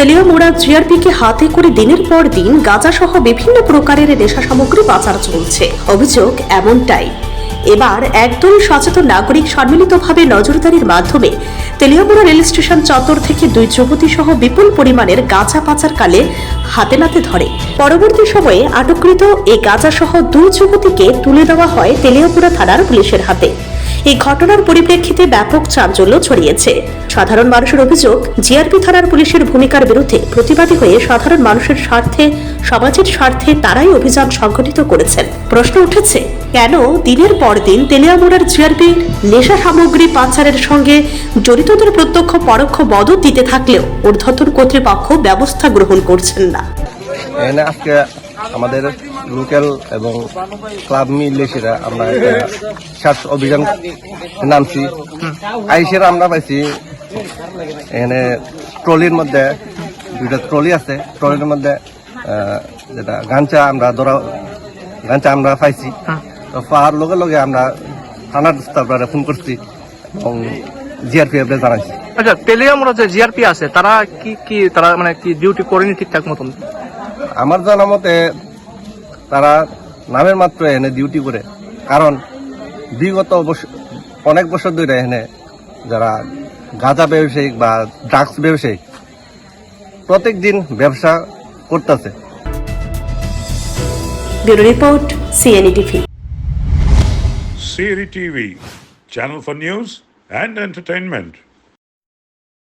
তেলিয়ামুড়া জিআরপিকে হাতে করে দিনের পর দিন গাঁজাসহ বিভিন্ন প্রকারের নেশা সামগ্রী পাচার চলছে। অভিযোগ এমনটাই। এবার একদল সচেতন নাগরিক সম্মিলিতভাবে নজরদারির মাধ্যমে তেলিয়ামুড়া রেল স্টেশন চত্বর থেকে 2 যুবতী সহ বিপুল পরিমাণের গাঁজা পাচারকালে হাতে নাতে ধরে। পরবর্তী সময়ে আটককৃত এই গাঁজাসহ 2 যুবতীকে তুলে দেওয়া হয় তেলিয়ামুড়া থানার পুলিশের হাতে। এই ঘটনার পরিপ্রেক্ষিতে ব্যাপক চাঞ্চল্য ছড়িয়েছে। সাধারণ মানুষের অভিযোগ, জিআরপি থানার পুলিশের ভূমিকার বিরুদ্ধে প্রতিবাদী হয়ে সাধারণ মানুষের স্বার্থে, সমাজের স্বার্থে তারাই অভিযান সংগঠিত করেছেন। প্রশ্ন উঠেছে, কেন দিনের পর দিন তেলিয়ামুড়ার জিআরপি নেশা সামগ্রী পাচারের সঙ্গে জড়িতদের প্রত্যক্ষ পরোক্ষ মদত দিতে থাকলেও ঊর্ধ্বতন কর্তৃপক্ষ ব্যবস্থা গ্রহণ করছেন না। আজকে আমাদের লোকাল এবং ক্লাব মিলেছিরা আমরা সার্চ অভিযান নামছি। আইসের আমরা পাইছি এখানে ট্রলির মধ্যে 2টা ট্রলি আছে। ট্রলির মধ্যে যেটা গাঞ্জা আমরা পাইছি। তো পাওয়ার লগে লগে আমরা থানার স্টাফরা ফোন করছি এবং জিআরপিএফ জানাইছি। আচ্ছা, তেলিয়ামুড়া যে জিআরপি আছে তারা তারা মানে কি ডিউটি করেনি ঠিকঠাক মতন? আমার জানা মতে তারা নামের মাত্র এখানে ডিউটি করে, কারণ বিগত অনেক বছর ধরে এখানে যারা গাঁজা ব্যবসায়িক বা ড্রাগস ব্যবসায়িক প্রত্যেক দিন ব্যবসা করতেছে। Bureau report, CNE TV. CNE TV, channel for news and entertainment.